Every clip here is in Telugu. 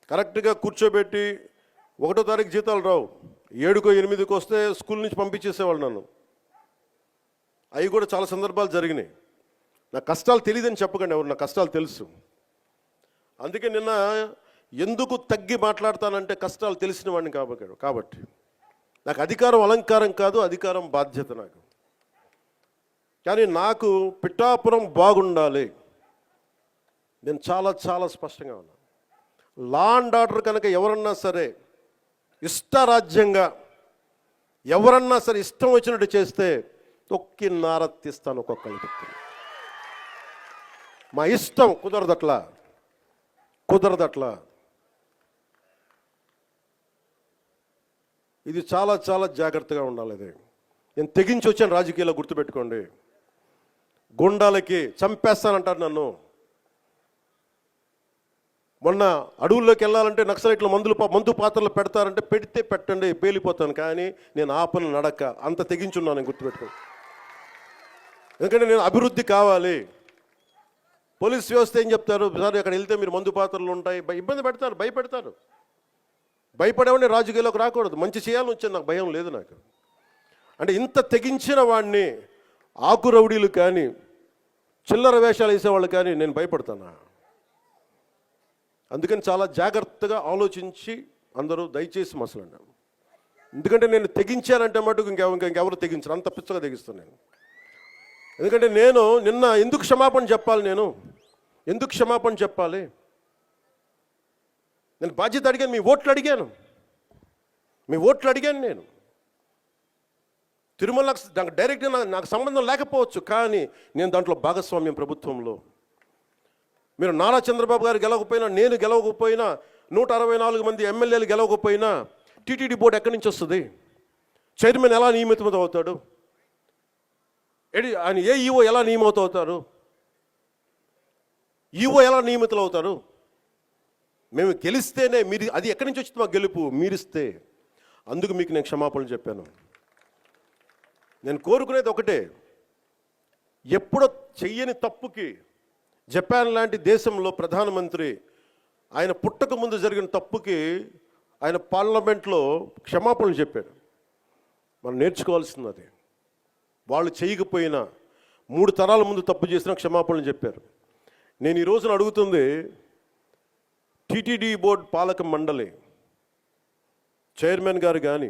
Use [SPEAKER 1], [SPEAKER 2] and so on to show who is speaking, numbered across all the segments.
[SPEAKER 1] కరెక్ట్గా కూర్చోబెట్టి 1వ తారీఖు జీతాలు రావు, 7కో 8కో వస్తే స్కూల్ నుంచి పంపించేసేవాళ్ళు నన్ను. అవి కూడా చాలా సందర్భాలు జరిగినాయి. నా కష్టాలు తెలియదని చెప్పకండి ఎవరు, నా కష్టాలు తెలుసు. అందుకే నిన్న ఎందుకు తగ్గి మాట్లాడతానంటే కష్టాలు తెలిసిన వాడిని కాబట్టి నాకు అధికారం అలంకారం కాదు, అధికారం బాధ్యత నాకు. కానీ నాకు పిఠాపురం బాగుండాలి, నేను చాలా చాలా స్పష్టంగా ఉన్నాను. లా అండ్ ఆర్డర్ కనుక ఎవరన్నా సరే ఇష్టరాజ్యంగా ఎవరన్నా సరే ఇష్టం వచ్చినట్టు చేస్తే తొక్కి నారత్తిస్తాను ఒక్కొక్కరికి. మా ఇష్టం కుదరదట్లా. ఇది చాలా చాలా జాగ్రత్తగా ఉండాలి. ఇది నేను తెగించి వచ్చాను రాజకీయాల్లో, గుర్తుపెట్టుకోండి. గుండాలకి చంపేస్తానంటారు నన్ను. మొన్న అడవుల్లోకి వెళ్ళాలంటే నక్సలైట్లు మందు పాత్రలు పెడతారంటే పెడితే పెట్టండి, పేలిపోతాను, కానీ నేను ఆపను నడక. అంత తెగించున్నాను, నేను గుర్తుపెట్టుకో. ఎందుకంటే నేను అభివృద్ధి కావాలి. పోలీస్ వ్యవస్థ ఏం చెప్తారు, సార్ అక్కడ వెళ్తే మీరు మందు పాత్రలు ఉంటాయి, ఇబ్బంది పెడతారు, భయపెడతారు. భయపడేవాడిని రాజకీయాల్లోకి రాకూడదు. మంచి చేయాలని వచ్చింది, నాకు భయం లేదు. నాకు అంటే ఇంత తెగించిన వాడిని ఆకు రౌడీలు కానీ చిల్లర వేషాలు వేసేవాళ్ళు కానీ నేను భయపడతానా? అందుకని చాలా జాగ్రత్తగా ఆలోచించి అందరూ దయచేసి మసలండి. ఎందుకంటే నేను తెగించానంటే మటుకు ఇంకెవరు తెగించరు, అంత పిచ్చగా తెగిస్తాను నేను. ఎందుకంటే నేను నిన్న ఎందుకు క్షమాపణ చెప్పాలి, ఎందుకు క్షమాపణ చెప్పాలి? నేను బాధ్యత అడిగాను, మీ ఓట్లు అడిగాను నేను. తిరుమల నాకు డైరెక్ట్గా నాకు సంబంధం లేకపోవచ్చు, కానీ నేను దాంట్లో భాగస్వామ్యం. ప్రభుత్వంలో మీరు నారా చంద్రబాబు గారు గెలవకపోయినా, నేను గెలవకపోయినా, 164 మంది ఎమ్మెల్యేలు గెలవకపోయినా టీటీడీ బోర్డు ఎక్కడి నుంచి వస్తుంది? చైర్మన్ ఎలా నియమితం అవుతాడు? ఆయన ఈఓ ఎలా నియమితం అవుతారు? ఈఓ ఎలా నియమితులు అవుతారు? మేము గెలిస్తేనే మీరు, అది ఎక్కడి నుంచి వచ్చింది మా గెలుపు? మీరిస్తే. అందుకు మీకు నేను క్షమాపణలు చెప్పాను. నేను కోరుకునేది ఒకటే, ఎప్పుడో చెయ్యని తప్పుకి జపాన్ లాంటి దేశంలో ప్రధానమంత్రి ఆయన పుట్టక ముందు జరిగిన తప్పుకి ఆయన పార్లమెంట్లో క్షమాపణలు చెప్పాడు. మనం నేర్చుకోవాల్సింది అది. వాళ్ళు చేయకపోయినా 3 తరాల ముందు తప్పు చేసినా క్షమాపణలు చెప్పారు. నేను ఈ రోజున అడుగుతుంది, టీటీడీ బోర్డు పాలక మండలి చైర్మన్ గారు కానీ,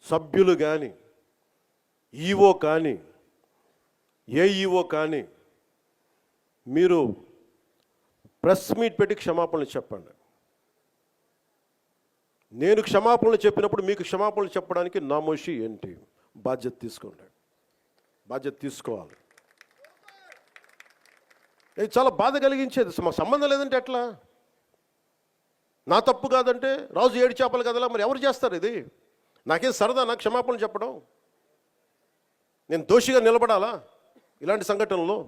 [SPEAKER 1] సభ్యులు కానీ, ఈఓ కానీ, ఏఈఓ కానీ, మీరు ప్రెస్ మీట్ పెట్టి క్షమాపణలు చెప్పండి. నేను క్షమాపణలు చెప్పినప్పుడు మీకు క్షమాపణలు చెప్పడానికి నామోషి ఏంటి? బాధ్యత తీసుకోండి, బాధ్యత తీసుకోవాలి. ఇది చాలా బాధ కలిగించేది. మాకు సంబంధం లేదంటే ఎట్లా? నా తప్పు కాదంటే రాజు 7 చేపలు కదలా, మరి ఎవరు చేస్తారు ఇది? నాకేం సరదా నాకు క్షమాపణలు చెప్పడం? నేను దోషిగా నిలబడాలా ఇలాంటి సంఘటనలో?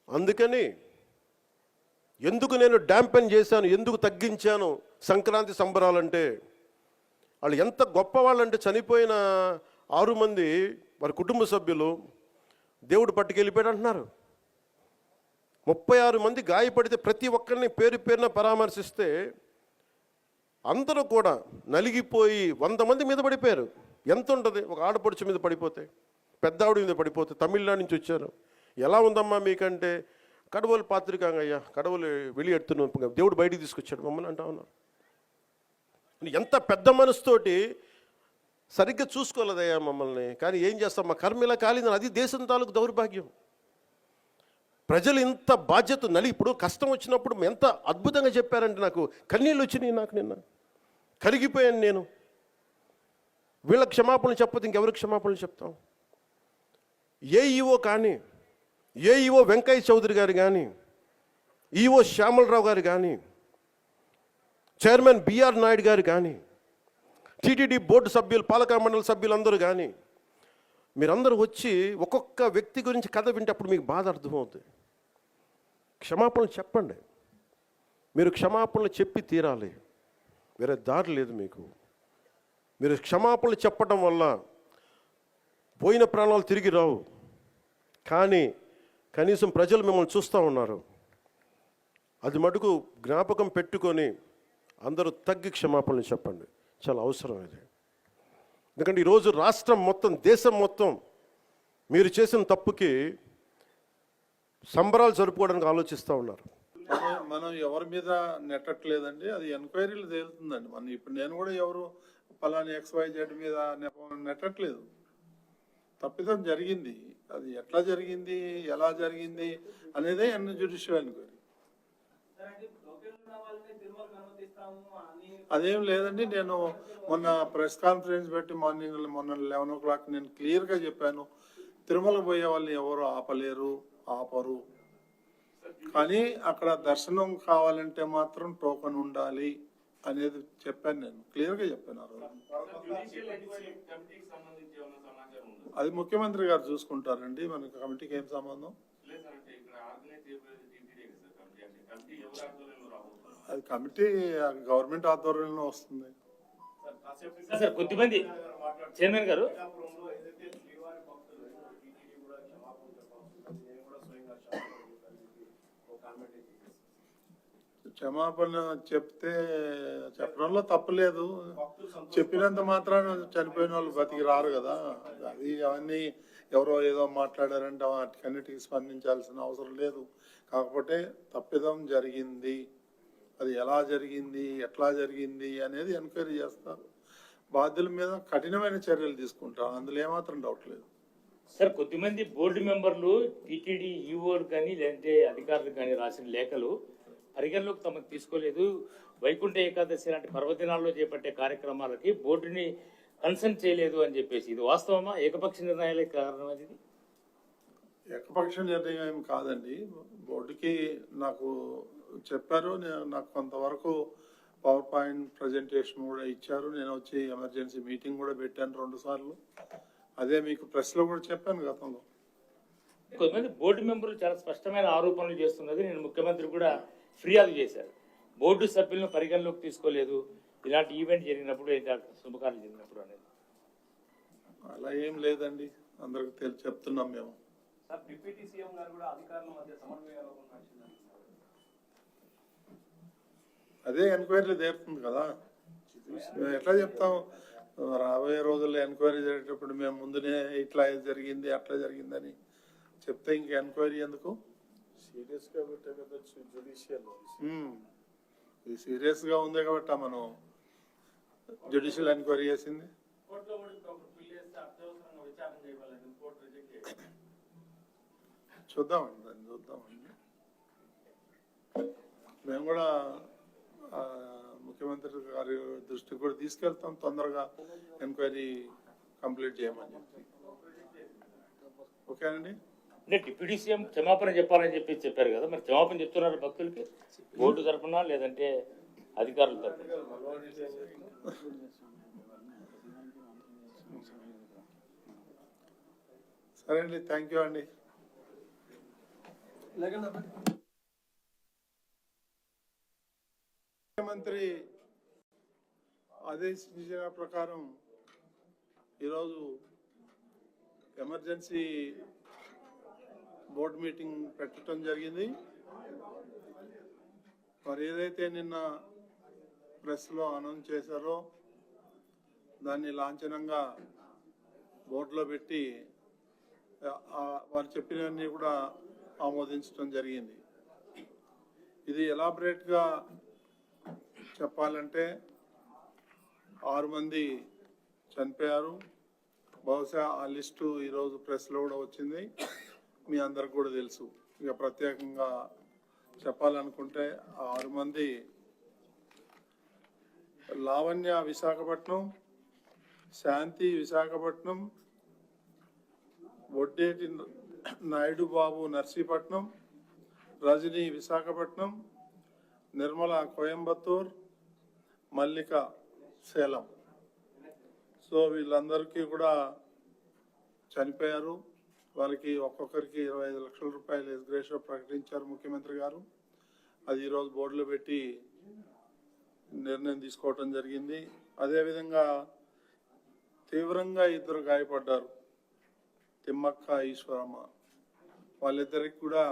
[SPEAKER 1] అందుకని ఎందుకు నేను డ్యాంపెన్ చేశాను, ఎందుకు తగ్గించాను సంక్రాంతి సంబరాలంటే, వాళ్ళు ఎంత గొప్పవాళ్ళంటే చనిపోయిన 6 మంది వారి కుటుంబ సభ్యులు దేవుడు పట్టుకెళ్ళిపోయాడు అంటున్నారు. 36 మంది గాయపడితే ప్రతి ఒక్కరిని పేరు పేరున పరామర్శిస్తే అందరూ కూడా నలిగిపోయి 100 మంది మీద పడిపోయారు. ఎంత ఉంటుంది ఒక ఆడపడుచు మీద పడిపోతే, పెద్ద ఆవిడ మీద పడిపోతే? తమిళనాడు నుంచి వచ్చారు. ఎలా ఉందమ్మా మీకంటే, కడవలు పాత్రికాంగయ్యా, కడవలు వెళ్ళి ఎడుతున్నాం, దేవుడు బయటికి తీసుకొచ్చాడు మమ్మల్ని అంటా ఉన్నారు. ఎంత పెద్ద మనసుతోటి సరిగ్గా చూసుకోలేదయ్యా మమ్మల్ని, కానీ ఏం చేస్తాం, మా కర్మ ఇలా కాలిందని. అది దేశం తాలూకు దౌర్భాగ్యం. ప్రజలు ఇంత బాధ్యత ఇప్పుడు కష్టం వచ్చినప్పుడు ఎంత అద్భుతంగా చెప్పారంటే నాకు కన్నీళ్ళు వచ్చినాయి. నాకు నిన్న కరిగిపోయాను నేను. వీళ్ళకి క్షమాపణలు చెప్పదు ఇంకెవరికి క్షమాపణలు చెప్తాం? ఏఈఓ కానీ, ఏఈఓ వెంకయ్య చౌదరి గారు కానీ, ఈఓ శ్యామలరావు గారు కానీ, చైర్మన్ బిఆర్ నాయుడు గారు కానీ, టీటీడీ బోర్డు సభ్యులు, పాలక మండలి సభ్యులు అందరూ కానీ, మీరందరూ వచ్చి ఒక్కొక్క వ్యక్తి గురించి కథ వింటే అప్పుడు మీకు బాధ అర్థమవుతుంది. క్షమాపణలు చెప్పండి. మీరు క్షమాపణలు చెప్పి తీరాలి, వేరే దారి లేదు మీకు. మీరు క్షమాపణలు చెప్పడం వల్ల పోయిన ప్రాణాలు తిరిగి రావు, కానీ కనీసం ప్రజలు మిమ్మల్ని చూస్తూ ఉన్నారు. అది మటుకు జ్ఞాపకం పెట్టుకొని అందరూ తగ్గి క్షమాపణలు చెప్పండి. చాలా అవసరం ఇది. ఎందుకంటే ఈరోజు రాష్ట్రం మొత్తం, దేశం మొత్తం మీరు చేసిన తప్పుకి సంబరాలు జరుపుకోవడానికి ఆలోచిస్తూ ఉన్నారు.
[SPEAKER 2] మనం ఎవరి మీద నెట్టట్లేదండి, అది ఎంక్వైరీలు తేలుతుందండి. మనం ఇప్పుడు నేను కూడా ఎవరు పలాని XYZ మీద నెట్టట్లేదు. తప్పిదం జరిగింది, అది ఎట్లా జరిగింది, ఎలా జరిగింది అనేదే జ్యుడిషియల్ ఎంక్వైరీ. అదేం లేదండి. నేను మొన్న ప్రెస్ కాన్ఫరెన్స్ పెట్టి మొన్న 11 o'clock నేను క్లియర్గా చెప్పాను, తిరుమల పోయే వాళ్ళని ఎవరు ఆపరు, కానీ అక్కడ దర్శనం కావాలంటే మాత్రం టోకెన్ ఉండాలి అనేది చెప్పాను. నేను క్లియర్గా చెప్పాను ఆ రోజు. అది ముఖ్యమంత్రి గారు చూసుకుంటారండి, మనకి కమిటీకి ఏం సంబంధం. అది కమిటీ గవర్నమెంట్ ఆధ్వర్యంలో వస్తుంది.
[SPEAKER 3] సార్ కొద్దిమంది చైర్మన్ గారు
[SPEAKER 2] క్షమాపణ చెప్పడంలో తప్పులేదు. చెప్పినంత మాత్రాన చనిపోయిన వాళ్ళు బతికి రారు కదా. అది అవన్నీ ఎవరో ఏదో మాట్లాడారంటే వాటికన్నిటికీ స్పందించాల్సిన అవసరం లేదు. కాకపోతే తప్పిదం జరిగింది, అది ఎలా జరిగింది, ఎట్లా జరిగింది అనేది ఎంక్వైరీ చేస్తారు. బాధ్యుల మీద కఠినమైన చర్యలు తీసుకుంటారు, అందులో ఏమాత్రం డౌట్ లేదు.
[SPEAKER 3] సార్ కొద్దిమంది బోర్డు మెంబర్లు టీటీడీ ఈఓలు కానీ లేదంటే అధికారులు కానీ రాసిన లేఖలు పరిగణలోకి తమకు తీసుకోలేదు. వైకుంఠ ఏకాదశి లాంటి పర్వదినాల్లో చేపట్టే కార్యక్రమాలకి బోర్డుని కన్సల్ట్ చేయలేదు అని చెప్పేసి, ఇది వాస్తవమా? ఏకపక్ష నిర్ణయాలే కారణం అది?
[SPEAKER 2] ఏకపక్ష నిర్ణయం ఏం కాదండి. బోర్డుకి నాకు చెప్పారు, నాకు కొంతవరకు పవర్ పాయింట్ ప్రజెంటేషన్ కూడా ఇచ్చారు. నేను వచ్చి ఎమర్జెన్సీ మీటింగ్ కూడా పెట్టాను 2 సార్లు. అదే మీకు ప్రెస్లో కూడా చెప్పాను గతంలో.
[SPEAKER 3] కొంతమంది బోర్డు మెంబర్లు చాలా స్పష్టమైన ఆరోపణలు చేస్తున్నది. నేను ముఖ్యమంత్రి కూడా ఫిర్యాదు చేశారు, బోర్డు సభ్యులను పరిగణలోకి తీసుకోలేదు ఇలాంటి ఈవెంట్ జరిగినప్పుడు, శుభకార్యం జరిగినప్పుడు అనేది.
[SPEAKER 2] అలా ఏం లేదండి, అందరికి చెప్తున్నాం మేము.
[SPEAKER 4] డిప్యూటీ సీఎం గారు కూడా అధికారుల మధ్య సమన్వయ లోపం నడిచిందని
[SPEAKER 2] అదే ఎంక్వైరీ జరుగుతుంది కదా. మేము ఎట్లా చెప్తాం, రాబోయే రోజుల్లో ఎంక్వైరీ జరిగేటప్పుడు మేము ముందునే ఇట్లా జరిగింది అట్లా జరిగిందని చెప్తే ఇంక ఎంక్వైరీ ఎందుకు? సీరియస్గా ఇది సీరియస్గా ఉంది కాబట్టి మనం జ్యుడిషియల్ ఎంక్వైరీ చేసింది. చూద్దామండి, దాన్ని చూద్దామండి. మేము కూడా ముఖ్యమంత్రి గారి దృష్టికి కూడా తీసుకెళ్తాం, తొందరగా ఎంక్వైరీ కంప్లీట్ చేయమని చెప్పి. ఓకేనండి.
[SPEAKER 3] అంటే డిప్యూటీ సీఎం క్షమాపణ చెప్పాలని చెప్పి చెప్పారు కదా, మరి క్షమాపణ చెప్తున్నారు భక్తులకి బోర్డు తరఫున లేదంటే అధికారుల తరఫున?
[SPEAKER 2] సరే అండి, థ్యాంక్ యూ అండి. ముఖ్యమంత్రి ఆదేశించిన ప్రకారం ఈరోజు ఎమర్జెన్సీ బోర్డు మీటింగ్ పెట్టడం జరిగింది. మరి ఏదైతే నిన్న ప్రెస్లో అనౌన్స్ చేశారో దాన్ని లాంఛనంగా బోర్డులో పెట్టి వారు చెప్పినవన్నీ కూడా ఆమోదించడం జరిగింది. ఇది ఎలాబరేట్గా చెప్పాలంటే 6 మంది చనిపోయారు. బహుశా ఆ లిస్టు ఈరోజు ప్రెస్లో కూడా వచ్చింది, మీ అందరికి కూడా తెలుసు. ఇక ప్రత్యేకంగా చెప్పాలనుకుంటే 6 మంది లావణ్య విశాఖపట్నం, శాంతి విశాఖపట్నం, వడ్డేటి నాయుడు బాబు నర్సీపట్నం, రజని విశాఖపట్నం, నిర్మల కోయంబత్తూర్, మల్లిక సేలం. సో వీళ్ళందరికీ కూడా చనిపోయారు. వాళ్ళకి ఒక్కొక్కరికి 25 లక్షల రూపాయలు ఎస్గ్రేషియో ప్రకటించారు ముఖ్యమంత్రి గారు. అది ఈరోజు బోర్డులో పెట్టి నిర్ణయం తీసుకోవటం జరిగింది. అదేవిధంగా తీవ్రంగా 2 గాయపడ్డారు, తిమ్మక్క, ఈశ్వరమ్మ. వాళ్ళిద్దరికి కూడా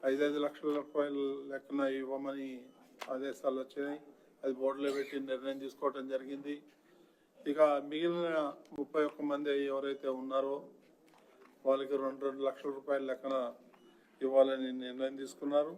[SPEAKER 2] 5 లక్షల రూపాయలు లెక్కన ఇవ్వమని ఆదేశాలు వచ్చినాయి. అది బోర్డులో పెట్టి నిర్ణయం తీసుకోవడం జరిగింది. ఇక మిగిలిన 31 మంది ఎవరైతే ఉన్నారో వాళ్ళకి 2 లక్షల రూపాయల లెక్కన ఇవ్వాలని నిర్ణయం తీసుకున్నారు.